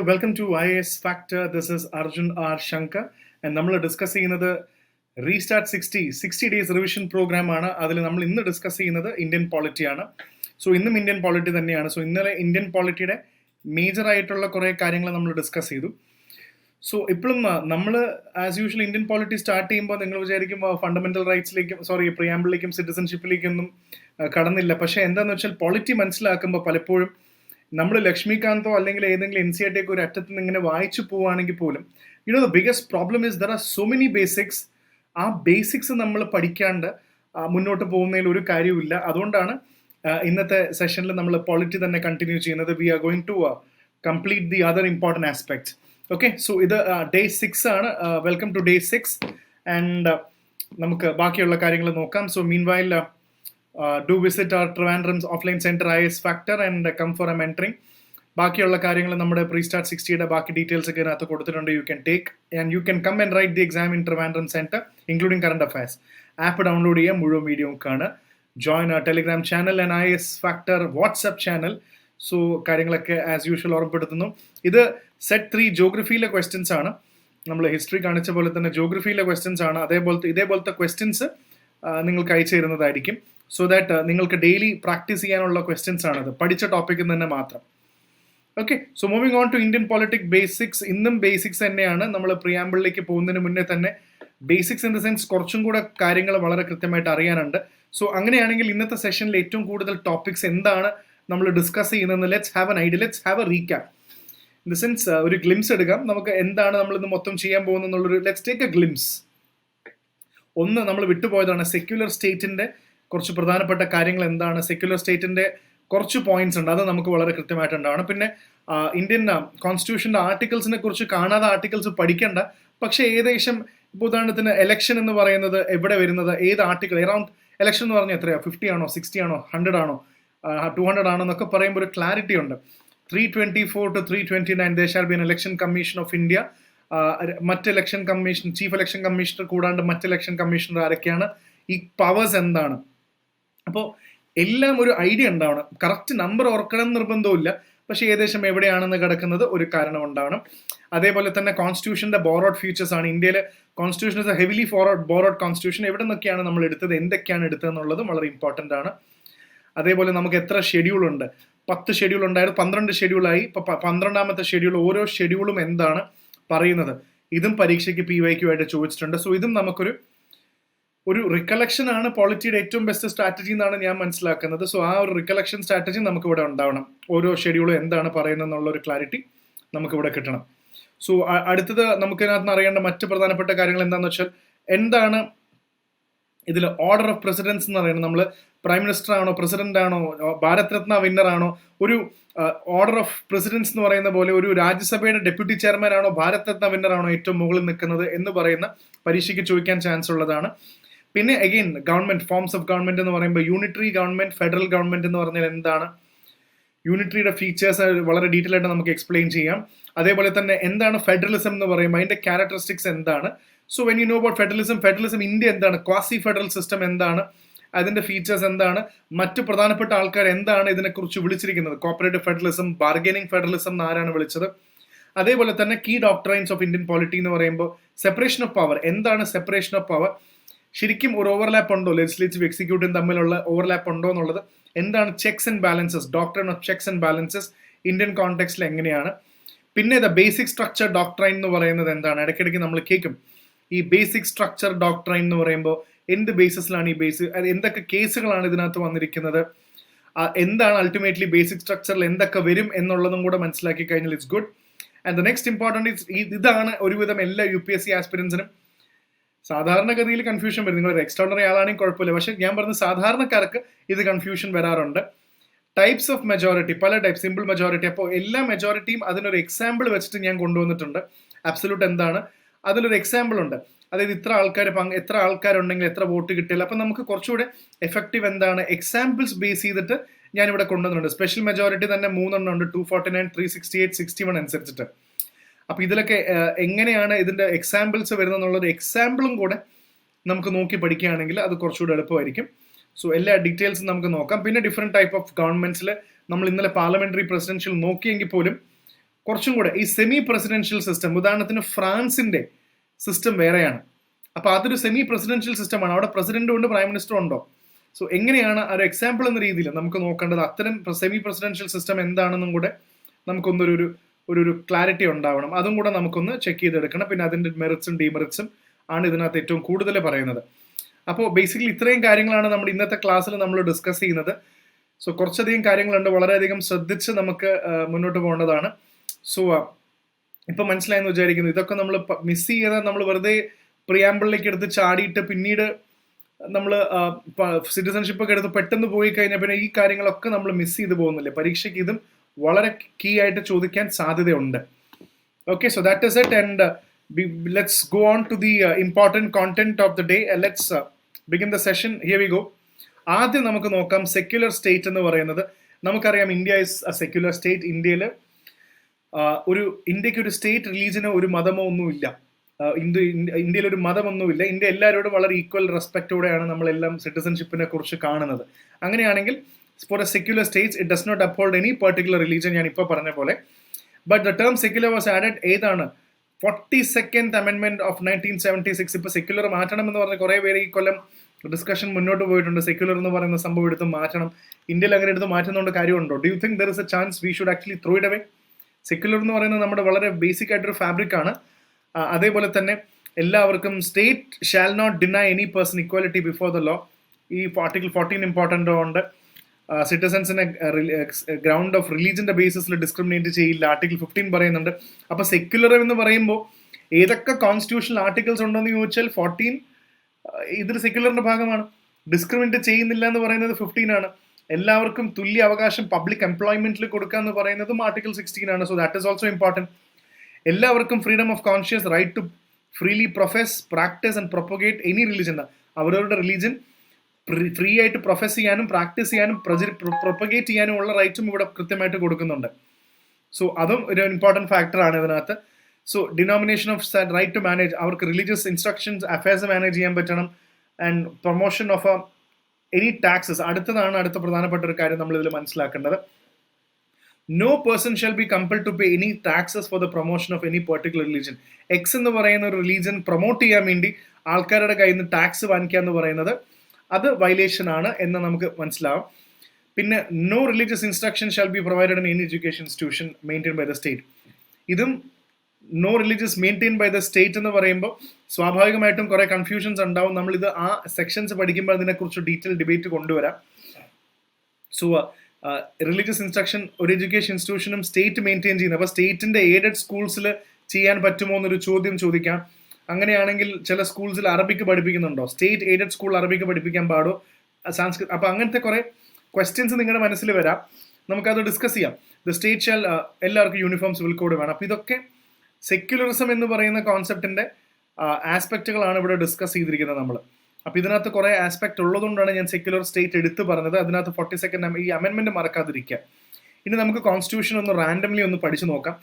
Welcome to IAS factor. This is Arjun R Shankar and നമ്മൾ discuss ചെയ്യുന്നത് restart 60 days revision program ആണ്. അതിൽ നമ്മൾ ഇന്ന് ഡിസ്കസ് ചെയ്യുന്നത് ഇന്ത്യൻ പോളിറ്റിയാണ്. സോ ഇന്നും ഇന്ത്യൻ പോളിറ്റി തന്നെയാണ്. സോ ഇന്നലെ ഇന്ത്യൻ പോളിറ്റിയുടെ മേജർ ആയിട്ടുള്ള കുറേ കാര്യങ്ങൾ നമ്മൾ ഡിസ്കസ് ചെയ്തു. സോ ഇപ്പോഴും നമ്മൾ as usual Indian polity start ചെയ്യുമ്പോൾ നിങ്ങൾ വിചാരിക്കും ഫണ്ടമെന്റൽ റൈറ്റ്സിലേക്കും പ്രിയാമ്പിളിലേക്കും സിറ്റിസൺഷിപ്പിലേക്കൊന്നും കടന്നില്ല. പക്ഷേ എന്താണെന്ന് വെച്ചാൽ പോളിറ്റി മനസ്സിലാക്കുമ്പോൾ പലപ്പോഴും നമ്മൾ ലക്ഷ്മികാന്തോ അല്ലെങ്കിൽ ഏതെങ്കിലും NCERT ഒക്കെ ഒരു അറ്റത്ത് നിന്ന് ഇങ്ങനെ വായിച്ചു പോവുകയാണെങ്കിൽ പോലും the biggest problem is there are so many basics. ആ ബേസിക്സ് നമ്മൾ പഠിക്കാണ്ട് മുന്നോട്ട് പോകുന്നതിൽ ഒരു കാര്യവുമില്ല. അതുകൊണ്ടാണ് ഇന്നത്തെ സെഷനിൽ നമ്മൾ പോളിറ്റി തന്നെ കണ്ടിന്യൂ ചെയ്യുന്നത്. We are going to complete the other important aspects. Okay, so ഇത് ഡേ 6 ആണ്. വെൽക്കം ടു ഡേ 6 ആൻഡ് നമുക്ക് ബാക്കിയുള്ള കാര്യങ്ങൾ നോക്കാം. So mean while do visit our Trivandrum offline center IAS Factor and come for a mentoring. ബാക്കിയുള്ള കാര്യങ്ങൾ നമ്മുടെ പ്രീസ്റ്റാർട്ട് 60യുടെ ബാക്കി ഡീറ്റെയിൽസ് ഒക്കെ ഇതിനകത്ത് കൊടുത്തിട്ടുണ്ട്. You can take and you can come and write the exam in Trivandrum centre including current affairs. App download ചെയ്യാം, മുഴുവൻ video കാണുക. ജോയിൻ ആ Telegram channel and IAS Factor WhatsApp channel. So കാര്യങ്ങളൊക്കെ ആസ് യൂഷ്വൽ ഓർമ്മപ്പെടുത്തുന്നു. ഇത് സെറ്റ് 3 ജോഗ്രഫിയിലെ ക്വസ്റ്റ്യൻസ് ആണ്. നമ്മൾ history കാണിച്ച പോലെ തന്നെ ജോഗ്രഫിയിലെ ക്വസ്റ്റ്യൻസ് ആണ്. ഇതേപോലത്തെ ക്വസ്റ്റ്യൻസ് നിങ്ങൾക്ക് അയച്ചു തരുന്നതായിരിക്കും. സോ ദാറ്റ് നിങ്ങൾക്ക് ഡെയിലി പ്രാക്ടീസ് ചെയ്യാനുള്ള ക്വസ്റ്റ്യൻസ് ആണത്, പഠിച്ച ടോപ്പിക്കിൽ തന്നെ മാത്രം. Okay, so moving on to Indian politic basics. ഇന്നും ബേസിക്സ് തന്നെയാണ്. നമ്മൾ പ്രിയാമ്പിളിലേക്ക് പോകുന്നതിന് മുന്നേ തന്നെ ബേസിക്സ് ഇൻ ദ സെൻസ് കുറച്ചും കൂടെ കാര്യങ്ങൾ വളരെ കൃത്യമായിട്ട് അറിയാനുണ്ട്. സോ അങ്ങനെയാണെങ്കിൽ ഇന്നത്തെ സെഷനിൽ ഏറ്റവും കൂടുതൽ ടോപ്പിക്സ് എന്താണ് നമ്മൾ ഡിസ്കസ് ചെയ്യുന്നതെന്ന് let's have an idea, let's have A recap. In the sense ഒരു ഗ്ലിംസ് എടുക്കാം, നമുക്ക് എന്താണ് നമ്മൾ ഇന്ന് മൊത്തം ചെയ്യാൻ പോകുന്നതെന്നുള്ളൊരു ലെറ്റ്സ് ടേക്ക് എ ഗ്ലിംസ്. ഒന്ന് നമ്മൾ വിട്ടുപോയതാണ് സെക്യുലർ സ്റ്റേറ്റിന്റെ കുറച്ച് പ്രധാനപ്പെട്ട കാര്യങ്ങൾ എന്താണ്. സെക്യുലർ സ്റ്റേറ്റിന്റെ കുറച്ച് പോയിന്റ്സ് ഉണ്ട്, അത് നമുക്ക് വളരെ കൃത്യമായിട്ടുണ്ടാവണം. പിന്നെ ഇന്ത്യൻ കോൺസ്റ്റിറ്റ്യൂഷന്റെ ആർട്ടിക്കിൾസിനെ കുറിച്ച് കാണാതെ ആർട്ടിക്കിൾസ് പഠിക്കേണ്ട, പക്ഷേ ഏകദേശം ഇപ്പോൾ ഉദാഹരണത്തിന് എലക്ഷൻ എന്ന് പറയുന്നത് എവിടെ വരുന്നത്, ഏത് ആർട്ടിക്കിൾ, അറൌണ്ട് എലക്ഷൻ എന്ന് പറഞ്ഞാൽ എത്രയാണ്, 50 ആണോ 60 ആണോ 100 ആണോ 200 ആണോ എന്നൊക്കെ പറയുമ്പോൾ ഒരു ക്ലാരിറ്റി ഉണ്ട്. 324 to 329 there shall be an election commission of India. മറ്റ് election commission, chief election commissioner കൂടാണ്ട് മറ്റ് ഇലക്ഷൻ കമ്മീഷണർ ആരൊക്കെയാണ്, ഈ പവേഴ്സ് എന്താണ്. അപ്പോൾ എല്ലാം ഒരു ഐഡിയ ഉണ്ടാവണം. കറക്റ്റ് നമ്പർ ഓർക്കണം നിർബന്ധമില്ല, പക്ഷേ ഏകദേശം എവിടെയാണെന്ന് കിടക്കുന്നത് ഒരു കാരണം ഉണ്ടാവണം. അതേപോലെ തന്നെ കോൺസ്റ്റിറ്റ്യൂഷന്റെ ബോറോഡ് ഫീച്ചേഴ്സ് ആണ്. ഇന്ത്യയിലെ constitution is A heavily borrowed constitution. എവിടെ നിന്നൊക്കെയാണ് നമ്മൾ എടുത്തത്, എന്തൊക്കെയാണ് എടുത്തതെന്നുള്ളതും വളരെ ഇമ്പോർട്ടൻ്റ് ആണ്. അതേപോലെ നമുക്ക് എത്ര ഷെഡ്യൂൾ ഉണ്ട്, 10 ഷെഡ്യൂൾ ഉണ്ടായിരുന്നു, 12 ഷെഡ്യൂളായി. ഇപ്പോൾ 12ാമത്തെ ഷെഡ്യൂൾ, ഓരോ ഷെഡ്യൂളും എന്താണ് പറയുന്നത്, ഇതും പരീക്ഷയ്ക്ക് PYQ ആയിട്ട് ചോദിച്ചിട്ടുണ്ട്. സോ ഇതും നമുക്കൊരു റിക്കലക്ഷൻ ആണ് പോളിറ്റിയുടെ ഏറ്റവും ബെസ്റ്റ് സ്ട്രാറ്റജി എന്നാണ് ഞാൻ മനസ്സിലാക്കുന്നത്. സോ ആ ഒരു റിക്കലക്ഷൻ സ്ട്രാറ്റജി നമുക്ക് ഇവിടെ ഉണ്ടാവണം. ഓരോ ഷെഡ്യൂളും എന്താണ് പറയുന്നത് എന്നുള്ള ഒരു ക്ലാരിറ്റി നമുക്കിവിടെ കിട്ടണം. സോ അടുത്തത് നമുക്ക് ഇതിനകത്ത് അറിയേണ്ട മറ്റ് പ്രധാനപ്പെട്ട കാര്യങ്ങൾ എന്താണെന്ന് വെച്ചാൽ, എന്താണ് ഇതിൽ ഓർഡർ ഓഫ് പ്രസിഡൻസ് എന്ന് പറയുന്നത്. നമ്മൾ പ്രൈം മിനിസ്റ്റർ ആണോ, പ്രസിഡന്റ് ആണോ, ഭാരത് രത്ന വിന്നർ ആണോ, ഒരു ഓർഡർ ഓഫ് പ്രസിഡൻസ് എന്ന് പറയുന്ന പോലെ ഒരു രാജ്യസഭയുടെ ഡെപ്യൂട്ടി ചെയർമാൻ ആണോ, ഭാരത് രത്ന വിന്നർ ആണോ ഏറ്റവും മുകളിൽ നിൽക്കുന്നത് എന്ന് പറയുന്ന പരീക്ഷയ്ക്ക് ചോദിക്കാൻ ചാൻസ് ഉള്ളതാണ്. പിന്നെ again government, forms of government എന്ന് പറയുമ്പോൾ യൂണിറ്ററി ഗവൺമെന്റ്, ഫെഡറൽ ഗവൺമെന്റ് എന്ന് പറഞ്ഞാൽ എന്താണ്, യൂണിറ്ററിയുടെ ഫീച്ചേഴ്സ് വളരെ ഡീറ്റെയിൽ ആയിട്ട് നമുക്ക് എക്സ്പ്ലെയിൻ ചെയ്യാം. അതേപോലെ തന്നെ എന്താണ് ഫെഡറലിസം എന്ന് പറയുമ്പോൾ അതിന്റെ ക്യാരക്ടറിസ്റ്റിക്സ് എന്താണ്. So when you know about federalism India എന്താണ്, ക്വാസി ഫെഡറൽ സിസ്റ്റം എന്താണ്, അതിന്റെ ഫീച്ചേഴ്സ് എന്താണ്, മറ്റു പ്രധാനപ്പെട്ട ആൾക്കാർ എന്താണ് ഇതിനെക്കുറിച്ച് വിളിച്ചിരിക്കുന്നത്, കോപ്പറേറ്റീവ് ഫെഡറലിസം, ബാർഗനിങ് ഫെഡറലിസം എന്ന് ആരാണ് വിളിച്ചത്. അതേപോലെ തന്നെ key doctrines of Indian polity എന്ന് പറയുമ്പോൾ സെപ്പറേഷൻ ഓഫ് പവർ, എന്താണ് സെപ്പറേഷൻ ഓഫ് പവർ, ശരിക്കും ഒരു ഓവർലാപ്പ് ഉണ്ടോ, ലെജിസ്ലേറ്റീവ് എക്സിക്യൂട്ടീവ് തമ്മിലുള്ള ഓവർലാപ്പ് ഉണ്ടോ എന്നുള്ളത്, എന്താണ് checks and balances, doctrine of checks and balances Indian കോണ്ടെക്സ്റ്റിൽ എങ്ങനെയാണ്. പിന്നെ ദ ബേസിക് സ്ട്രക്ചർ ഡോക്ട്രൈൻ എന്ന് പറയുന്നത് എന്താണ്, ഇടയ്ക്കിടയ്ക്ക് നമ്മൾ കേൾക്കും ഈ ബേസിക് സ്ട്രക്ചർ ഡോക്ട്രൈൻ എന്ന് പറയുമ്പോൾ എന്ത് ബേസിസിലാണ് ഈ ബേസിക്, എന്തൊക്കെ കേസുകളാണ് ഇതിനകത്ത് വന്നിരിക്കുന്നത്, എന്താണ് അൾട്ടിമേറ്റ്ലി ബേസിക് സ്ട്രക്ചറിൽ എന്തൊക്കെ വരും എന്നുള്ളതും കൂടെ മനസ്സിലാക്കി കഴിഞ്ഞാൽ it's good. And the next important ഇതാണ് ഒരുവിധം എല്ലാ UPSC ആസ്പിരൻസിനും സാധാരണഗതിയിൽ കൺഫ്യൂഷൻ വരും. നിങ്ങൾ എക്സ്ട്രോണറി ആളാണെങ്കിൽ കുഴപ്പമില്ല, പക്ഷെ ഞാൻ പറഞ്ഞ സാധാരണക്കാർക്ക് ഇത് കൺഫ്യൂഷൻ വരാറുണ്ട്. ടൈപ്സ് ഓഫ് മെജോറിറ്റി, പല ടൈപ്പ്, സിമ്പിൾ മെജോറിറ്റി. അപ്പോൾ എല്ലാ മെജോറിറ്റിയും അതിനൊരു എക്സാമ്പിൾ വെച്ചിട്ട് ഞാൻ കൊണ്ടുവന്നിട്ടുണ്ട്. അബ്സല്യൂട്ട് എന്താണ്, അതിലൊരു എക്സാമ്പിൾ ഉണ്ട്. അതായത് എത്ര ആൾക്കാരുണ്ടെങ്കിൽ എത്ര വോട്ട് കിട്ടില്ല. അപ്പം നമുക്ക് കുറച്ചുകൂടെ എഫക്റ്റീവ് എന്താണ്, എക്സാമ്പിൾസ് ബേസ് ചെയ്തിട്ട് ഞാനിവിടെ കൊണ്ടുവന്നിട്ടുണ്ട്. സ്പെഷ്യൽ മെജോറിറ്റി തന്നെ 3 ഉണ്ട്, 249, 368, 61 അനുസരിച്ചിട്ട്. അപ്പം ഇതിലൊക്കെ എങ്ങനെയാണ് ഇതിൻ്റെ എക്സാമ്പിൾസ് വരുന്നതെന്നുള്ളൊരു എക്സാമ്പിളും കൂടെ നമുക്ക് നോക്കി പഠിക്കുകയാണെങ്കിൽ അത് കുറച്ചുകൂടെ എളുപ്പമായിരിക്കും. സോ എല്ലാ ഡീറ്റെയിൽസും നമുക്ക് നോക്കാം. പിന്നെ ഡിഫറെൻറ്റ് ടൈപ്പ് ഓഫ് ഗവൺമെന്റ്സിൽ നമ്മൾ ഇന്നലെ പാർലമെന്ററി പ്രസിഡൻഷ്യൽ നോക്കിയെങ്കിൽ പോലും കുറച്ചും കൂടെ ഈ സെമി പ്രസിഡൻഷ്യൽ സിസ്റ്റം, ഉദാഹരണത്തിന് ഫ്രാൻസിന്റെ സിസ്റ്റം വേറെയാണ്. അപ്പോൾ അതൊരു സെമി പ്രസിഡൻഷ്യൽ സിസ്റ്റമാണ്. അവിടെ പ്രസിഡന്റും ഉണ്ട്, പ്രൈം മിനിസ്റ്ററും ഉണ്ടോ. സോ എങ്ങനെയാണ് ഒരു എക്സാമ്പിൾ എന്ന രീതിയിൽ നമുക്ക് നോക്കേണ്ടത്, അത്തരം സെമി പ്രസിഡൻഷ്യൽ സിസ്റ്റം എന്താണെന്നും കൂടെ നമുക്കൊന്നൊരു ഒരു ക്ലാരിറ്റി ഉണ്ടാവണം. അതും കൂടെ നമുക്കൊന്ന് ചെക്ക് ചെയ്തെടുക്കണം. പിന്നെ അതിൻ്റെ മെറിറ്റ്സും ഡിമെറിറ്റ്സും ആണ് ഇതിനകത്ത് ഏറ്റവും കൂടുതൽ പറയുന്നത്. അപ്പോൾ ബേസിക്കലി ഇത്രയും കാര്യങ്ങളാണ് നമ്മൾ ഇന്നത്തെ ക്ലാസ്സിൽ നമ്മൾ ഡിസ്കസ് ചെയ്യുന്നത്. സോ കുറച്ചധികം കാര്യങ്ങളുണ്ട്, വളരെയധികം ശ്രദ്ധിച്ച് നമുക്ക് മുന്നോട്ട് പോകേണ്ടതാണ്. സോ ഇപ്പം മനസ്സിലായെന്ന് വിചാരിക്കുന്നു. ഇതൊക്കെ നമ്മൾ മിസ് ചെയ്താൽ നമ്മൾ വെറുതെ പ്രിയാമ്പിളിലേക്ക് എടുത്ത് ചാടിയിട്ട് പിന്നീട് നമ്മൾ സിറ്റിസൺഷിപ്പ് ഒക്കെ എടുത്ത് പെട്ടെന്ന് പോയി കഴിഞ്ഞാൽ പിന്നെ ഈ കാര്യങ്ങളൊക്കെ നമ്മൾ മിസ് ചെയ്ത് പോകുന്നില്ലേ. പരീക്ഷയ്ക്ക് ഇതും വളരെ കീ ആയിട്ട് ചോദിക്കാൻ സാധ്യതയുണ്ട്. Okay, so that is it and let's go on to the important content of the day. Let's begin the session. Here we go. ആദ്യം നമുക്ക് നോക്കാം സെക്യുലർ സ്റ്റേറ്റ് എന്ന് പറയുന്നത്. നമുക്കറിയാം India is a secular state. ഇന്ത്യക്ക് ഒരു സ്റ്റേറ്റ് റിലീജിയനോ ഒരു മതമോ ഒന്നുമില്ല. ഇന്ത്യയിൽ ഒരു മതമൊന്നുമില്ല. ഇന്ത്യ എല്ലാവരോടും വളരെ ഈക്വൽ റെസ്പെക്റ്റോടെയാണ് നമ്മളെല്ലാം സിറ്റിസൺഷിപ്പിനെ കുറിച്ച് കാണുന്നത്. അങ്ങനെയാണെങ്കിൽ for a secular states it does not uphold any particular religion, ഞാൻ ഇപ്പോൾ പറഞ്ഞ പോലെ. But the term secular was added ഏതാണ്? 42nd Amendment of 1976. ഇപ്പോൾ സെക്യുലർ മാറ്റണം എന്ന് പറഞ്ഞ് കുറേ പേര് ഈ കൊല്ലം ഡിസ്കഷൻ മുന്നോട്ട് പോയിട്ടുണ്ട്. സെക്യുലർ എന്ന് പറയുന്ന സംഭവം എടുത്ത് മാറ്റണം. ഇന്ത്യയിൽ അങ്ങനെ എടുത്ത് മാറ്റുന്നതുകൊണ്ട് കാര്യമുണ്ടോ? Do you think there is A chance we should actually throw it away? Secular എന്ന് പറയുന്നത് നമ്മുടെ വളരെ ബേസിക് ആയിട്ടൊരു ഫാബ്രിക് ആണ്. അതേപോലെ തന്നെ എല്ലാവർക്കും state shall not deny any person equality before the law. ഈ ആർട്ടിക്കിൾ 14 ഇമ്പോർട്ടൻ്റ് ഉണ്ട്. സിറ്റിസൺസിനെ ഗ്രൗണ്ട് ഓഫ് റിലീജിയന്റെ ബേസിസിൽ ഡിസ്ക്രിമിനേറ്റ് ചെയ്യില്ല, ആർട്ടിക്കിൾ 15 പറയുന്നുണ്ട്. അപ്പോൾ സെക്യുലർ എന്ന് പറയുമ്പോൾ ഏതൊക്കെ കോൺസ്റ്റിറ്റ്യൂഷണൽ ആർട്ടിക്കിൾസ് ഉണ്ടെന്ന് ചോദിച്ചാൽ 14 ഇതിൽ സെക്യുലറിന്റെ ഭാഗമാണ്. ഡിസ്ക്രിമിനേറ്റ് ചെയ്യുന്നില്ല എന്ന് പറയുന്നത് 15 ആണ്. എല്ലാവർക്കും തുല്യ അവകാശം പബ്ലിക് എംപ്ലോയ്മെന്റിൽ കൊടുക്കുക എന്ന് പറയുന്നതും ആർട്ടിക്കിൾ 16 ആണ്. So that is also important. എല്ലാവർക്കും freedom of conscience, right to freely profess, practice and propagate any religion. അവരവരുടെ റിലീജിയൻ ഫ്രീ ആയിട്ട് പ്രൊഫസ് ചെയ്യാനും പ്രാക്ടീസ് ചെയ്യാനും പ്രൊപ്പഗേറ്റ് ചെയ്യാനും ഉള്ള റൈറ്റും ഇവിടെ കൃത്യമായിട്ട് കൊടുക്കുന്നുണ്ട്. സോ അതും ഒരു ഇമ്പോർട്ടൻറ്റ് ഫാക്ടറാണ് ഇതിനകത്ത്. So denomination of right to manage, അവർക്ക് റിലീജിയസ് ഇൻസ്ട്രക്ഷൻസ് അഫയേഴ്സ് മാനേജ് ചെയ്യാൻ പറ്റണം. And promotion of any taxes, അടുത്ത പ്രധാനപ്പെട്ട ഒരു കാര്യം നമ്മൾ ഇതിൽ മനസ്സിലാക്കേണ്ടത്. No person shall be compelled to pay any taxes for the promotion of any particular religion. X എന്ന് പറയുന്ന ഒരു റിലീജിയൻ പ്രൊമോട്ട് ചെയ്യാൻ വേണ്ടി ആൾക്കാരുടെ കയ്യിൽ നിന്ന് ടാക്സ് വാങ്ങിക്കുക എന്ന് പറയുന്നത് അത് വയലേഷൻ ആണ് എന്ന് നമുക്ക് മനസ്സിലാവും. പിന്നെ no religious instruction shall be provided in any education institution maintain by the state. ഇതും no religious maintain by the state എന്ന് പറയുമ്പോൾ സ്വാഭാവികമായിട്ടും കുറേ കൺഫ്യൂഷൻസ് ഉണ്ടാവും. നമ്മളിത് ആ സെക്ഷൻസ് പഠിക്കുമ്പോൾ അതിനെക്കുറിച്ച് ഡീറ്റെയിൽ ഡിബേറ്റ് കൊണ്ടുവരാം. സോ റിലീജിയസ് ഇൻസ്ട്രക്ഷൻ ഒരു എഡ്യൂക്കേഷൻ ഇൻസ്റ്റിറ്റ്യൂഷനും സ്റ്റേറ്റ് മെയിൻറ്റെയിൻ ചെയ്യുന്നത്. അപ്പോൾ സ്റ്റേറ്റിൻ്റെ എയ്ഡഡ് സ്കൂൾസിൽ ചെയ്യാൻ പറ്റുമോ എന്നൊരു ചോദ്യം ചോദിക്കാം. അങ്ങനെയാണെങ്കിൽ ചില സ്കൂൾസിൽ അറബിക്ക് പഠിപ്പിക്കുന്നുണ്ടോ? സ്റ്റേറ്റ് എയ്ഡഡ് സ്കൂൾ അറബിക്ക് പഠിപ്പിക്കാൻ പാടോ? സംസ്കൃത്? അപ്പോൾ അങ്ങനത്തെ കുറേ ക്വസ്റ്റ്യൻസ് നിങ്ങളുടെ മനസ്സിൽ വരാം. നമുക്കത് ഡിസ്കസ് ചെയ്യാം. ദ സ്റ്റേറ്റ് ഷാൽ, എല്ലാവർക്കും യൂണിഫോം സിവിൽ കോഡ് വേണം. അപ്പോൾ ഇതൊക്കെ സെക്യുലറിസം എന്ന് പറയുന്ന കോൺസെപ്റ്റിൻ്റെ ആസ്പെക്റ്റുകളാണ് ഇവിടെ ഡിസ്കസ് ചെയ്തിരിക്കുന്നത് നമ്മൾ. അപ്പോൾ ഇതിനകത്ത് കുറേ ആസ്പെക്ട് ഉള്ളതുകൊണ്ടാണ് ഞാൻ സെക്യുലർ സ്റ്റേറ്റ് എടുത്ത് പറഞ്ഞത്. അതിനകത്ത് 42nd ഈ അമെൻമെൻറ്റ് മറക്കാതിരിക്കുക. ഇനി നമുക്ക് കോൺസ്റ്റിറ്റ്യൂഷൻ ഒന്ന് റാൻഡംലി ഒന്ന് പഠിച്ചു നോക്കാം.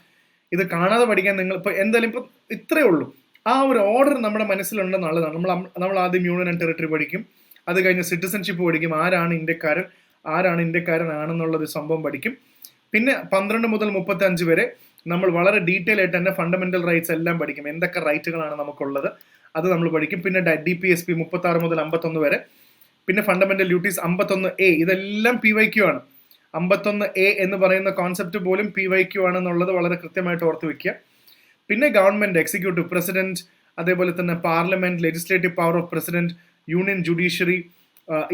ഇത് കാണാതെ പഠിക്കാൻ നിങ്ങൾ ഇപ്പോൾ എന്തായാലും ഇപ്പോൾ ഇത്രയേ ഉള്ളൂ. ആ ഒരു ഓർഡർ നമ്മുടെ മനസ്സിലുണ്ടെന്നുള്ളതാണ്. നമ്മൾ ആദ്യം യൂണിയൻ ആൻഡ് ടെറിട്ടറി പഠിക്കും, അത് കഴിഞ്ഞ് സിറ്റിസൺഷിപ്പ് പഠിക്കും, ആരാണ് ഇന്ത്യക്കാരനാണെന്നുള്ളൊരു സംഭവം പഠിക്കും. പിന്നെ 12 മുതൽ 35 വരെ നമ്മൾ വളരെ ഡീറ്റെയിൽ ആയിട്ട് തന്നെ ഫണ്ടമെന്റൽ റൈറ്റ്സ് എല്ലാം പഠിക്കും. എന്തൊക്കെ റൈറ്റുകളാണ് നമുക്കുള്ളത് അത് നമ്മൾ പഠിക്കും. പിന്നെ DPSP 36 മുതൽ 51 വരെ. പിന്നെ ഫണ്ടമെന്റൽ ഡ്യൂട്ടീസ് 51A, ഇതെല്ലാം PYQ ആണ്. 51A എന്ന് പറയുന്ന കോൺസെപ്റ്റ് പോലും PYQ ആണെന്നുള്ളത് വളരെ കൃത്യമായിട്ട് ഓർത്ത് വെക്കുക. പിന്നെ ഗവൺമെന്റ്, എക്സിക്യൂട്ടീവ്, പ്രസിഡന്റ്, അതേപോലെ തന്നെ parliament, legislative power of president, union judiciary,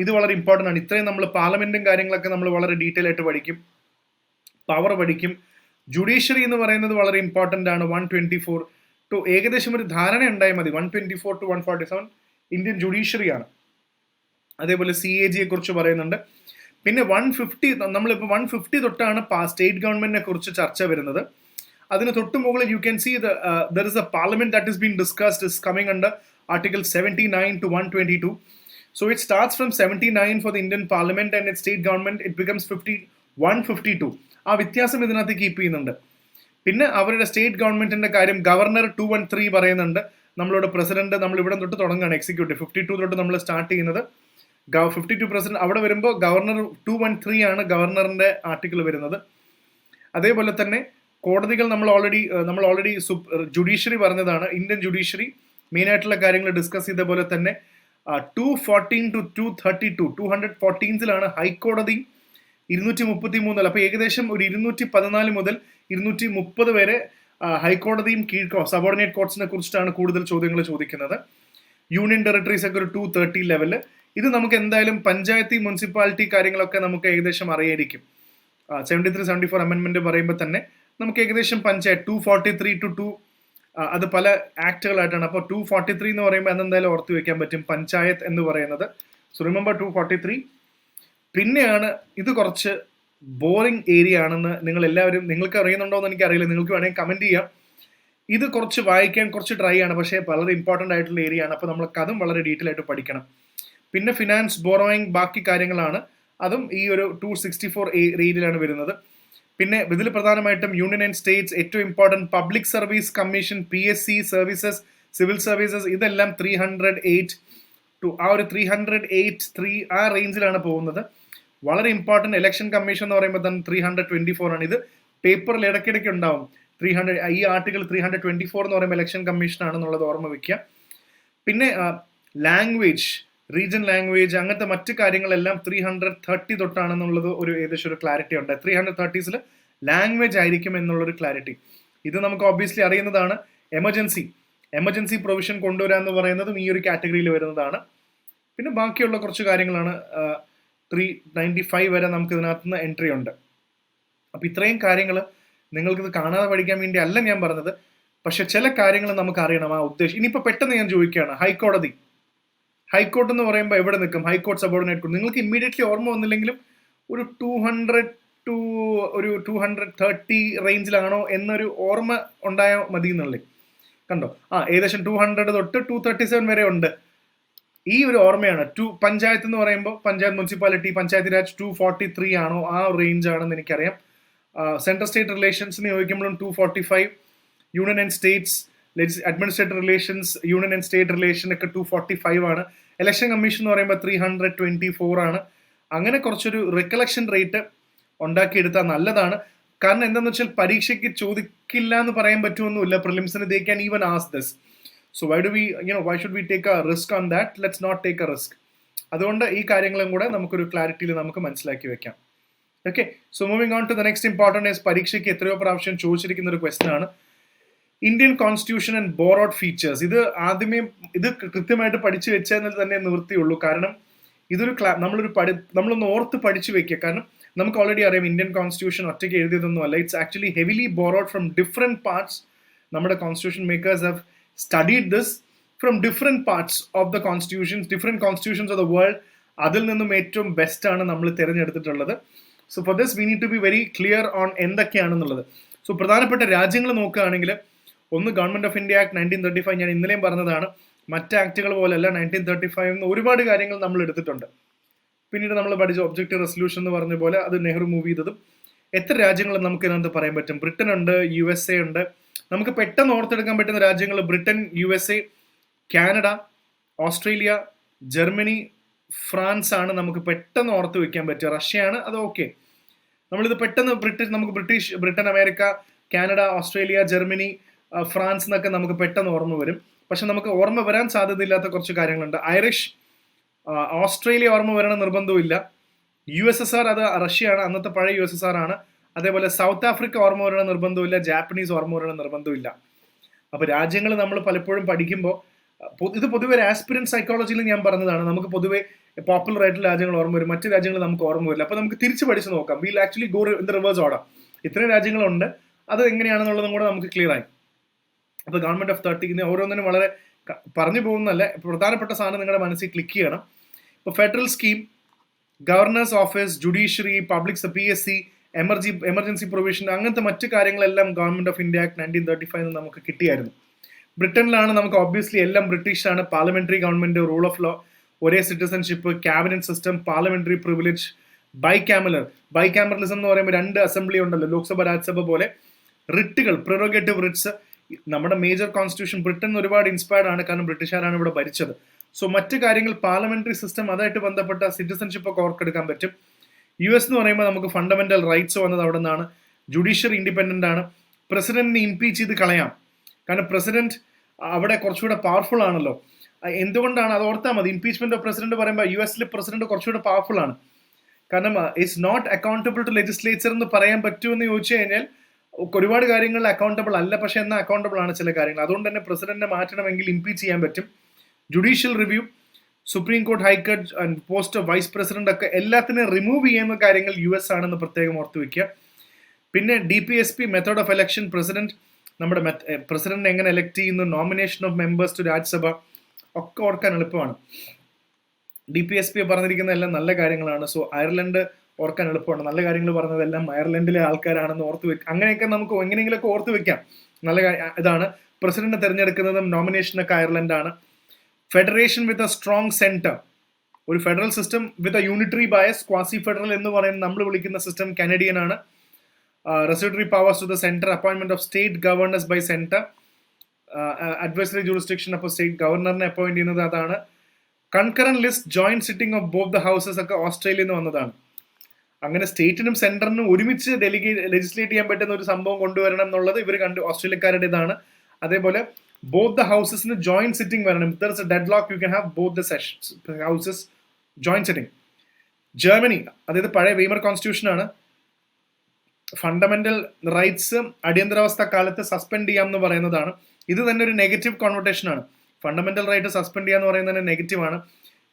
ഇത് വളരെ ഇമ്പോർട്ടൻ്റ് ആണ്. ഇത്രയും നമ്മൾ പാർലമെന്റും കാര്യങ്ങളൊക്കെ നമ്മൾ വളരെ ഡീറ്റെയിൽ ആയിട്ട് പഠിക്കും. പവർ പഠിക്കും. ജുഡീഷ്യറി എന്ന് പറയുന്നത് വളരെ ഇമ്പോർട്ടൻ്റ് ആണ്. 124 ടു ഏകദേശം ഒരു ധാരണ ഉണ്ടായാൽ മതി. 124 to 147 ഇന്ത്യൻ ജുഡീഷ്യറിയാണ്. അതേപോലെ CAGയെ കുറിച്ച് പറയുന്നുണ്ട്. പിന്നെ 150, നമ്മളിപ്പോൾ 150 തൊട്ടാണ് സ്റ്റേറ്റ് ഗവൺമെന്റിനെ കുറിച്ച് ചർച്ച വരുന്നത്. അതിന് തൊട്ട് മുകളിൽ you can see there is a parliament that is been discussed is coming under article 79 to 122. So it starts from 79 for the Indian Parliament and its state government, it becomes 152. ആ വ്യത്യാസം ഇതിനകത്ത് കീപ്പ് ചെയ്യുന്നുണ്ട്. പിന്നെ അവരുടെ state ഗവൺമെന്റിന്റെ കാര്യം governor 213 പറയുന്നുണ്ട്. നമ്മളുടെ പ്രസിഡന്റ്, നമ്മൾ ഇവിടെ തൊട്ട് തുടങ്ങുകയാണ്. എക്സിക്യൂട്ടീവ് 52 തൊട്ട് നമ്മൾ സ്റ്റാർട്ട് ചെയ്യുന്നത്. 52 പ്രസിഡന്റ് അവിടെ വരുമ്പോൾ ഗവർണർ 213 ആണ് ഗവർണറിന്റെ ആർട്ടിക്കിൾ വരുന്നത്. അതേപോലെ തന്നെ കോടതികൾ നമ്മൾ ഓൾറെഡി ജുഡീഷ്യറി പറഞ്ഞതാണ്. ഇന്ത്യൻ ജുഡീഷ്യറി മെയിൻ ആയിട്ടുള്ള കാര്യങ്ങൾ ഡിസ്കസ് ചെയ്ത പോലെ തന്നെ 214 to 232 214 ഹൈക്കോടതി 233 അപ്പൊ ഏകദേശം ഒരു 214 മുതൽ 230 വരെ ഹൈക്കോടതിയും സബോർഡിനേറ്റ് കോർട്സിനെ കുറിച്ചിട്ടാണ് കൂടുതൽ ചോദ്യങ്ങൾ ചോദിക്കുന്നത്. യൂണിയൻ ടെറിട്ടറീസ് ഒക്കെ ഒരു 230 ലെവല്. ഇത് നമുക്ക് എന്തായാലും പഞ്ചായത്തി മുനിസിപ്പാലിറ്റി കാര്യങ്ങളൊക്കെ നമുക്ക് ഏകദേശം അറിയായിരിക്കും. 73-74 അമെന്റ്മെന്റ് പറയുമ്പോൾ തന്നെ നമുക്ക് ഏകദേശം പഞ്ചായത്ത് 243 to 2 അത് പല ആക്ടുകളായിട്ടാണ്. അപ്പോൾ 243 എന്ന് പറയുമ്പോൾ അതെന്തായാലും ഓർത്ത് വെക്കാൻ പറ്റും, പഞ്ചായത്ത് എന്ന് പറയുന്നത്. So remember 243. പിന്നെയാണ് ഇത് കുറച്ച് ബോറിംഗ് ഏരിയ ആണെന്ന് നിങ്ങൾക്ക് അറിയുന്നുണ്ടോ എന്ന് എനിക്കറിയില്ല, നിങ്ങൾക്ക് വേണമെങ്കിൽ കമന്റ് ചെയ്യാം. ഇത് കുറച്ച് വായിക്കാൻ കുറച്ച് ട്രൈ ആണ്, പക്ഷേ വളരെ ഇമ്പോർട്ടൻ്റ് ആയിട്ടുള്ള ഏരിയ ആണ്. അപ്പോൾ നമ്മൾക്ക് അതും വളരെ ഡീറ്റെയിൽ ആയിട്ട് പഠിക്കണം. പിന്നെ ഫിനാൻസ് ബോറോയിങ് ബാക്കി കാര്യങ്ങളാണ്, അതും ഈ ഒരു 264 ഏരിയയിലാണ് വരുന്നത്. പിന്നെ ഇതിൽ പ്രധാനമായിട്ടും യൂണിയൻ ആൻഡ് സ്റ്റേറ്റ്സ്, ഏറ്റവും important public service commission, PSC services, civil services, ഇതെല്ലാം 308 ടു ആ ഒരു 308 ആ റേഞ്ചിലാണ് പോകുന്നത്. വളരെ ഇമ്പോർട്ടൻറ്റ് ഇലക്ഷൻ കമ്മീഷൻ എന്ന് പറയുമ്പോൾ തന്നെ 324 ആണ്. ഇത് പേപ്പറിൽ ഇടയ്ക്കിടയ്ക്ക് ഉണ്ടാവും 300. ഈ ആർട്ടിക്കിൾ 324 എന്ന് പറയുമ്പോൾ ഇലക്ഷൻ കമ്മീഷൻ ആണെന്നുള്ളത് ഓർമ്മ വെക്കുക. പിന്നെ ലാംഗ്വേജ്, റീജിയൻ ലാംഗ്വേജ്, അങ്ങനത്തെ മറ്റു കാര്യങ്ങളെല്ലാം 330 തൊട്ടാണെന്നുള്ളത് ഒരു ഏകദേശം ഒരു ക്ലാരിറ്റി ഉണ്ട്. 330s ലാംഗ്വേജ് ആയിരിക്കും എന്നുള്ളൊരു ക്ലാരിറ്റി. ഇത് നമുക്ക് ഒബ്വിയസ്ലി അറിയുന്നതാണ്. എമർജൻസി പ്രൊവിഷൻ കൊണ്ടുവരാന്ന് പറയുന്നതും ഈ ഒരു കാറ്റഗറിയിൽ വരുന്നതാണ്. പിന്നെ ബാക്കിയുള്ള കുറച്ച് കാര്യങ്ങളാണ് 395 വരെ നമുക്ക് ഇതിനകത്ത് നിന്ന് എൻട്രി ഉണ്ട്. അപ്പം ഇത്രയും കാര്യങ്ങൾ നിങ്ങൾക്കിത് കാണാതെ പഠിക്കാൻ വേണ്ടി അല്ല ഞാൻ പറഞ്ഞത്, പക്ഷെ ചില കാര്യങ്ങൾ നമുക്ക് അറിയണം, ആ ഉദ്ദേശം. ഇനിയിപ്പോൾ പെട്ടെന്ന് ഞാൻ ചോദിക്കുകയാണ്, ഹൈക്കോർട്ട് എന്ന് പറയുമ്പോൾ എവിടെ നിൽക്കും? High court subordinate court. നിങ്ങൾക്ക് ഇമ്മീഡിയറ്റ്ലി ഓർമ്മ വന്നില്ലെങ്കിലും ഒരു 200 to ഒരു 230 റേഞ്ചിലാണോ എന്നൊരു ഓർമ്മ ഉണ്ടായാൽ മതി എന്നുള്ളത്. കണ്ടോ, ഏകദേശം 200 തൊട്ട് 237 വരെ ഉണ്ട്. ഈ ഒരു ഓർമ്മയാണ്. പഞ്ചായത്ത് എന്ന് പറയുമ്പോൾ പഞ്ചായത്ത് മുനിസിപ്പാലിറ്റി, പഞ്ചായത്ത് രാജ് 243 ആണോ ആ റേഞ്ച് ആണെന്ന് എനിക്കറിയാം. സെൻട്രൽ സ്റ്റേറ്റ് റിലേഷൻസിന് ചോദിക്കുമ്പോഴും 245. Union and states administrative relations, union and state relation ഒക്കെ 245 ആണ്. ഇലക്ഷൻ കമ്മീഷൻ എന്ന് പറയുമ്പോൾ 324 ആണ്. അങ്ങനെ കുറച്ചൊരു റിക്കലക്ഷൻ റേറ്റ് ഉണ്ടാക്കിയെടുത്താൽ നല്ലതാണ്. കാരണം എന്താണെന്ന് വെച്ചാൽ പരീക്ഷയ്ക്ക് ചോദിക്കില്ല എന്ന് പറയാൻ പറ്റുമൊന്നുമില്ല. പ്രിലിംസിന് they can even ask this. So why should we take a risk on that? Let's not take a risk. അതുകൊണ്ട് ഈ കാര്യങ്ങളും കൂടെ നമുക്കൊരു ക്ലാരിറ്റിയിൽ നമുക്ക് മനസ്സിലാക്കി വെക്കാം. Okay, so moving on to the next important is പരീക്ഷയ്ക്ക് എത്രയോ പ്രാവശ്യം ചോദിച്ചിരിക്കുന്ന ഒരു ക്വസ്റ്റൻ ആണ് Indian constitution and borrowed features. ഇത് കൃത്യമായിട്ട് പഠിച്ചു വെച്ചാൽ തന്നെ നിവൃത്തിയുള്ളൂ. കാരണം ഇതൊരു നമ്മളൊന്ന് ഓർത്ത് പഠിച്ചു വെക്കുക. കാരണം നമുക്ക് ഓൾറെഡി അറിയാം ഇന്ത്യൻ കോൺസ്റ്റിറ്റ്യൂഷൻ ഒറ്റയ്ക്ക് എഴുതിയതൊന്നും അല്ല. It's actually heavily borrowed from different parts. നമ്മുടെ constitution makers have studied this from different parts of the constitutions, different constitutions of the world. അതിൽ നിന്നും ഏറ്റവും ബെസ്റ്റ് ആണ് നമ്മൾ തിരഞ്ഞെടുത്തിട്ടുള്ളത്. So for this we need to be very clear on എന്തൊക്കെയാണെന്നുള്ളത്. So പ്രധാനപ്പെട്ട രാജ്യങ്ങൾ നോക്കുകയാണെങ്കിൽ ഒന്ന് ഗവൺമെന്റ് ഓഫ് ഇന്ത്യ ആക്ട് 1935. ഞാൻ ഇന്നലെയും പറഞ്ഞതാണ്, മറ്റ് ആക്ടുകൾ പോലെയല്ല. 1935 ഒരുപാട് കാര്യങ്ങൾ നമ്മൾ എടുത്തിട്ടുണ്ട്. പിന്നീട് നമ്മൾ പഠിച്ച ഒബ്ജക്റ്റീവ് റെസൊല്യൂഷൻ എന്ന് പറഞ്ഞ പോലെ അത് നെഹ്റു മൂവ് ചെയ്തതും. എത്ര രാജ്യങ്ങൾ നമുക്ക് ഇതിനകത്ത് പറയാൻ പറ്റും? ബ്രിട്ടൻ ഉണ്ട്, USA ഉണ്ട്. നമുക്ക് പെട്ടെന്ന് ഓർത്തെടുക്കാൻ പറ്റുന്ന രാജ്യങ്ങൾ Britain, USA, Canada, Australia, Germany, France ആണ് നമുക്ക് പെട്ടെന്ന് ഓർത്ത് വെക്കാൻ പറ്റുക. റഷ്യയാണ്, അത് ഓക്കെ. നമ്മളിത് പെട്ടെന്ന് Britain, America, Canada, Australia, Germany, France എന്നൊക്കെ നമുക്ക് പെട്ടെന്ന് ഓർമ്മ വരും. പക്ഷെ നമുക്ക് ഓർമ്മ വരാൻ സാധ്യതയില്ലാത്ത കുറച്ച് കാര്യങ്ങളുണ്ട്. ഐറിഷ്, ഓസ്ട്രേലിയ ഓർമ്മ വരണ നിർബന്ധമില്ല. USSR അത് റഷ്യയാണ്, അന്നത്തെ പഴയ USSR ആണ്. അതേപോലെ സൗത്ത് ആഫ്രിക്ക ഓർമ്മ വരണ നിർബന്ധമില്ല, ജാപ്പനീസ് ഓർമ്മ വരണ നിർബന്ധമില്ല. അപ്പോൾ രാജ്യങ്ങൾ നമ്മൾ പലപ്പോഴും പഠിക്കുമ്പോൾ ഇത് പൊതുവെ ആസ്പിരൻറ്റ് സൈക്കോളജിയിൽ ഞാൻ പറഞ്ഞതാണ്. നമുക്ക് പൊതുവെ പോപ്പുലർ ആയിട്ടുള്ള രാജ്യങ്ങൾ ഓർമ്മ വരും, മറ്റു രാജ്യങ്ങൾ നമുക്ക് ഓർമ്മ വരില്ല. അപ്പോൾ നമുക്ക് തിരിച്ച് പഠിച്ച് നോക്കാം. Will actually go in the reverse order. ഇത്രയും രാജ്യങ്ങളുണ്ട്, അത് എങ്ങനെയാണെന്നുള്ളതും കൂടെ നമുക്ക് ക്ലിയർ ആയി. അപ്പോൾ ഗവൺമെന്റ് ഓഫ് 30 ഓരോന്നിനും വളരെ പറഞ്ഞു പോകുന്നതല്ല, പ്രധാനപ്പെട്ട സാധനം നിങ്ങളുടെ മനസ്സിൽ ക്ലിക്ക് ചെയ്യണം. ഇപ്പോൾ federal scheme, governor's office, judiciary, public PSC, emergency provision, അങ്ങനത്തെ മറ്റു കാര്യങ്ങളെല്ലാം ഗവൺമെന്റ് ഓഫ് ഇന്ത്യ ആക്ട് 1935 നമുക്ക് കിട്ടിയായിരുന്നു. ബ്രിട്ടനിലാണ് നമുക്ക് ഒബ്വിയസ്ലി എല്ലാം ബ്രിട്ടീഷാണ്. Parliamentary government, rule of law, ഒരേ citizenship, cabinet system, parliamentary privilege, bicameralism എന്ന് പറയുമ്പോൾ 2 അസംബ്ലി ഉണ്ടല്ലോ, ലോക്സഭ രാജ്യസഭ പോലെ. റിട്ടുകൾ, പ്രിറോഗേറ്റീവ് റിട്സ്. നമ്മുടെ മേജർ കോൺസ്റ്റിറ്റ്യൂഷൻ ബ്രിട്ടൻ ഒരുപാട് ഇൻസ്പയർഡ് ആണ്, കാരണം ബ്രിട്ടീഷുകാരാണ് ഇവിടെ ഭരിച്ചത്. സോ മറ്റു കാര്യങ്ങൾ പാർലമെന്ററി സിസ്റ്റം, അതായിട്ട് ബന്ധപ്പെട്ട സിറ്റിസൺഷിപ്പ് ഒക്കെ ഓർത്തെടുക്കാൻ പറ്റും. US എന്ന് പറയുമ്പോൾ നമുക്ക് ഫണ്ടമെന്റൽ റൈറ്റ്സ് വന്നത് അവിടെ നിന്നാണ്. ജുഡീഷ്യറി ഇൻഡിപെൻഡന്റ് ആണ്. പ്രസിഡന്റിനെ ഇംപീച്ച് ചെയ്ത് കളയാം. കാരണം പ്രസിഡന്റ് അവിടെ കുറച്ചുകൂടെ പവർഫുൾ ആണല്ലോ. എന്തുകൊണ്ടാണ് അത് ഓർത്താൽ മതി. ഇംപീച്ച്മെന്റ് ഓഫ് പ്രസിഡന്റ് പറയുമ്പോൾ US പ്രസിഡന്റ് കുറച്ചുകൂടെ പവർഫുൾ ആണ്. കാരണം it's not accountable to legislature എന്ന് പറയാൻ പറ്റുമെന്ന് ചോദിച്ചു കഴിഞ്ഞാൽ ഒരുപാട് കാര്യങ്ങളിൽ അക്കൗണ്ടബിൾ അല്ല, പക്ഷെ എന്നാൽ അക്കൗണ്ടബിൾ ആണ് ചില കാര്യങ്ങൾ. അതുകൊണ്ട് തന്നെ പ്രസിഡന്റിനെ മാറ്റണമെങ്കിൽ ഇംപീച്ച് ചെയ്യാൻ പറ്റും. Judicial review, supreme court, high court and post of vice president ഒക്കെ എല്ലാത്തിനും റിമൂവ് ചെയ്യുന്ന കാര്യങ്ങൾ US ആണെന്ന് പ്രത്യേകം ഓർത്ത് വെക്കുക. പിന്നെ DPSP മെത്തേഡ് ഓഫ് എലക്ഷൻ, നമ്മുടെ പ്രസിഡന്റിനെ എങ്ങനെ എലക്ട് ചെയ്യുന്നു, nomination of members to Rajya Sabha ഒക്കെ ഓർക്കാൻ എളുപ്പമാണ്. DPSP പറഞ്ഞിരിക്കുന്ന എല്ലാം നല്ല കാര്യങ്ങളാണ്. സോ അയർലൻഡ് ഓർക്കാൻ എളുപ്പമാണ്. നല്ല കാര്യങ്ങൾ പറഞ്ഞതെല്ലാം അയർലൻഡിലെ ആൾക്കാരാണെന്ന് ഓർത്ത് വെക്കുക. അങ്ങനെയൊക്കെ നമുക്ക് എങ്ങനെയെങ്കിലുമൊക്കെ ഓർത്ത് വെക്കാം. നല്ല ഇതാണ്. പ്രസിഡന്റിനെ തിരഞ്ഞെടുക്കുന്നതും നോമിനേഷനൊക്കെ അയർലൻഡാണ്. Federation with a strong centre, ഒരു federal system with a unitary bias, quasi federal എന്ന് പറയുന്ന നമ്മൾ വിളിക്കുന്ന സിസ്റ്റം കനഡിയൻ ആണ്. Residuary powers to the centre, appointment of state governors by centre, advisory jurisdiction, അപ്പോൾ സ്റ്റേറ്റ് ഗവർണറിനെ അപ്പോയിന്റ് ചെയ്യുന്നത് അതാണ്. Concurrent list, joint sitting of both the houses ഒക്കെ ഓസ്ട്രേലിയയിൽ നിന്ന് വന്നതാണ്. അങ്ങനെ സ്റ്റേറ്റിനും സെന്ററിനും ഒരുമിച്ച് ലെജിസ്ലേറ്റ് ചെയ്യാൻ പറ്റുന്ന ഒരു സംഭവം കൊണ്ടുവരണം എന്നുള്ളത് ഇവർ ഓസ്ട്രേലിയക്കാരുടേതാണ്. അതേപോലെ both the houses in joint sitting varanam. If there is a deadlock, you can have both the houses joint sitting. Germany, അതായത് പഴയ വെയ്മർ കോൺസ്റ്റിറ്റ്യൂഷൻ ആണ്. ഫണ്ടമെന്റൽ റൈറ്റ്സ് അടിയന്തരാവസ്ഥ കാലത്ത് സസ്പെൻഡ് ചെയ്യാം എന്ന് പറയുന്നതാണ്. ഇത് തന്നെ ഒരു നെഗറ്റീവ് കോൺവോട്ടേഷൻ ആണ്. ഫണ്ടമെന്റൽ റൈറ്റ് സസ്പെൻഡ് ചെയ്യാന്ന് പറയുന്നത് തന്നെ നെഗറ്റീവ് ആണ്.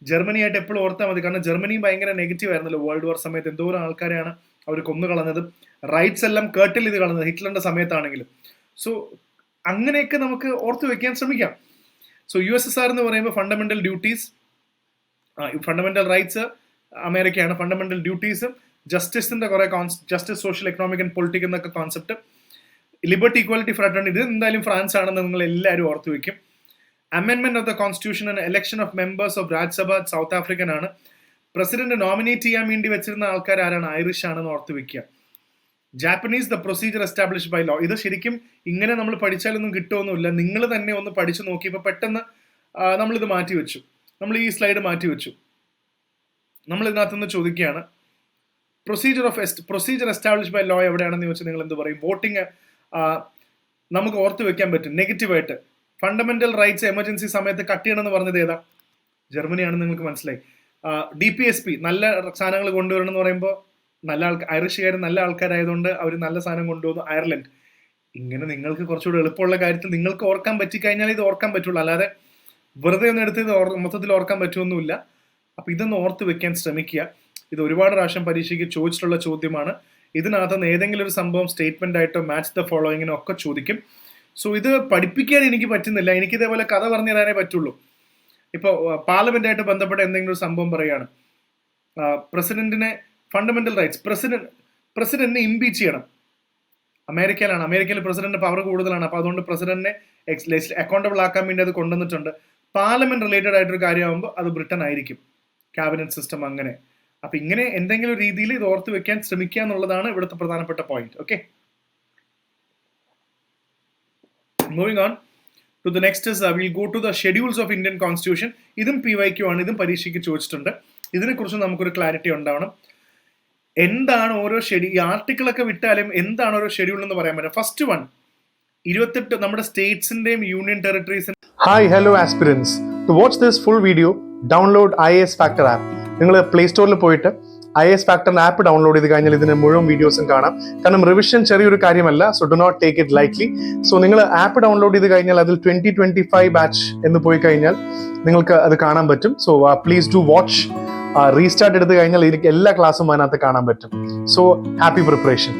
ജർമ്മനി ആയിട്ട് എപ്പോഴും ഓർത്താൽ മതി. കാരണം ജർമ്മനി ഭയങ്കര നെഗറ്റീവ് ആയിരുന്നല്ലോ വേൾഡ് വാർ സമയത്ത്. എന്തോരം ആൾക്കാരെയാണ് അവർ കൊന്നു കളഞ്ഞത്. റൈറ്റ്സ് എല്ലാം കേർട്ടിൽ ഇത് കളഞ്ഞത് ഹിറ്റ്ലറിന്റെ സമയത്താണെങ്കിലും. സോ അങ്ങനെയൊക്കെ നമുക്ക് ഓർത്ത് വെക്കാൻ ശ്രമിക്കാം. സോ USSR എന്ന് പറയുമ്പോൾ ഫണ്ടമെന്റൽ ഡ്യൂട്ടീസ്, ഫണ്ടമെന്റൽ റൈറ്റ്സ് അമേരിക്കയാണ്. ഫണ്ടമെന്റൽ ഡ്യൂട്ടീസ്, ജസ്റ്റിസിന്റെ കുറെ justice, social, economic and politic എന്നൊക്കെ കോൺസെപ്റ്റ്. ലിബർട്ടി, ഇക്വാലിറ്റി, ഫ്രാറ്റേണിറ്റി, ഇത് എന്തായാലും ഫ്രാൻസ് ആണെന്ന് നിങ്ങൾ എല്ലാവരും ഓർത്ത് വെക്കും. അമെൻമെന്റ് of the constitution and election of members of Rajya Sabha South African ആണ്. പ്രസിഡന്റ് നോമിനേറ്റ് ചെയ്യാൻ വേണ്ടി വെച്ചിരുന്ന ആൾക്കാർ ആരാണ്? ഐറിഷ് ആണെന്ന് ഓർത്ത് വെക്കുക. Japanese, the procedure established by law. ഇത് ശരിക്കും ഇങ്ങനെ നമ്മൾ പഠിച്ചാലൊന്നും കിട്ടുമൊന്നുമില്ല. നിങ്ങൾ തന്നെ ഒന്ന് പഠിച്ചു നോക്കിയപ്പോൾ പെട്ടെന്ന് നമ്മളിത് മാറ്റി വെച്ചു. നമ്മൾ ഈ സ്ലൈഡ് മാറ്റി വെച്ചു. നമ്മൾ ഇതിനകത്തുനിന്ന് ചോദിക്കുകയാണ് പ്രൊസീജിയർ എസ്റ്റാബ്ലിഷ് ബൈ ലോ എവിടെയാണെന്ന് ചോദിച്ചാൽ നിങ്ങൾ എന്ത് പറയും? വോട്ടിംഗ് നമുക്ക് ഓർത്ത് വെക്കാൻ പറ്റും നെഗറ്റീവായിട്ട്. ഫണ്ടമെന്റൽ റൈറ്റ്സ് എമർജൻസി സമയത്ത് കട്ട് ചെയ്യണമെന്ന് പറഞ്ഞത് ഏതാ? ജർമ്മനിയാണെന്ന് നിങ്ങൾക്ക് മനസ്സിലായി. DPSP നല്ല സാധനങ്ങൾ കൊണ്ടുവരണം എന്ന് പറയുമ്പോൾ ഐറിഷുകാർ നല്ല ആൾക്കാരായതുകൊണ്ട് അവർ നല്ല സാധനം കൊണ്ടുവന്നു. അയർലൻഡ്. ഇങ്ങനെ നിങ്ങൾക്ക് കുറച്ചുകൂടെ എളുപ്പമുള്ള കാര്യത്തിൽ നിങ്ങൾക്ക് ഓർക്കാൻ പറ്റിക്കഴിഞ്ഞാൽ ഇത് ഓർക്കാൻ പറ്റുള്ളൂ. അല്ലാതെ വെറുതെ ഒന്ന് എടുത്ത് ഇത് മൊത്തത്തിൽ ഓർക്കാൻ പറ്റുമൊന്നുമില്ല. അപ്പം ഇതൊന്ന് ഓർത്ത് വെക്കാൻ ശ്രമിക്കുക. ഇത് ഒരുപാട് പ്രാവശ്യം പരീക്ഷയ്ക്ക് ചോദിച്ചിട്ടുള്ള ചോദ്യമാണ്. ഇതിനകത്തുനിന്ന് ഏതെങ്കിലും ഒരു സംഭവം സ്റ്റേറ്റ്മെന്റ് ആയിട്ടോ മാച്ച് ദ ഫോളോയിങ്ങിനോ ഒക്കെ ചോദിക്കും. സോ ഇത് പഠിപ്പിക്കാൻ എനിക്ക് പറ്റുന്നില്ല. എനിക്ക് ഇതേപോലെ കഥ പറഞ്ഞു തരാനേ പറ്റുള്ളൂ. ഇപ്പോൾ പാർലമെന്റായിട്ട് ബന്ധപ്പെട്ട എന്തെങ്കിലും ഒരു സംഭവം പറയുകയാണ്. പ്രസിഡന്റിനെ ഫണ്ടമെന്റൽ റൈറ്റ്സ്, പ്രസിഡന്റിനെ ഇംപീച്ച് ചെയ്യണം. അമേരിക്കയിലാണ്. അമേരിക്കയിൽ പ്രസിഡന്റ് പവർ കൂടുതലാണ്. അപ്പോൾ അതുകൊണ്ട് പ്രസിഡന്റിനെ അക്കൗണ്ടബിൾ ആക്കാൻ വേണ്ടി അത് കൊണ്ടുവന്നിട്ടുണ്ട്. പാർലമെന്റ് റിലേറ്റഡ് ആയിട്ടൊരു കാര്യമാകുമ്പോൾ അത് ബ്രിട്ടൻ ആയിരിക്കും, ക്യാബിനറ്റ് സിസ്റ്റം. അങ്ങനെ അപ്പൊ ഇങ്ങനെ എന്തെങ്കിലും രീതിയിൽ ഇത് ഓർത്ത് വെക്കാൻ ശ്രമിക്കുക എന്നുള്ളതാണ് ഇവിടുത്തെ പ്രധാനപ്പെട്ട point. Okay, moving on to the next is will go to the schedules of Indian constitution. ഇതും PYQ ആണ്. ഇതും പരീക്ഷയ്ക്ക് ചോദിച്ചിട്ടുണ്ട്. ഇതിനെക്കുറിച്ച് നമുക്കൊരു ക്ലാരിറ്റി ഉണ്ടാവണം. എന്താണ് ഓരോ ഷെഡ്യൂൾ? ഈ ആർട്ടിക്കിളൊക്കെ വിട്ടാലും എന്താണ് ഓരോ ഷെഡ്യൂൾ എന്ന് പറയാൻ പറ്റും. ഫസ്റ്റ് വൺ 28 നമ്മുടെ സ്റ്റേറ്റ്സിന്റെയും യൂണിയൻ ടെറിട്ടറീസിന്റെ. Hi, hello aspirants. To watch this full video download IAS Factor app. നിങ്ങൾ പ്ലേ സ്റ്റോറിൽ പോയിട്ട് IAS Factor ആപ്പ് ഡൗൺലോഡ് ചെയ്ത് കഴിഞ്ഞാൽ ഇതിന് മുഴുവൻ വീഡിയോസും കാണാം. കാരണം റിവിഷൻ ചെറിയൊരു കാര്യമല്ല. So do not take it lightly. So നിങ്ങൾ ആപ്പ് ഡൗൺലോഡ് ചെയ്ത് കഴിഞ്ഞാൽ അതിൽ 2025 ബാച്ച് എന്ന് പോയി കഴിഞ്ഞാൽ നിങ്ങൾക്ക് അത് കാണാൻ പറ്റും. So please do watch. Restart എടുത്തു കഴിഞ്ഞാൽ എനിക്ക് എല്ലാ ക്ലാസ്സും അതിനകത്ത് കാണാൻ പറ്റും. So happy preparation.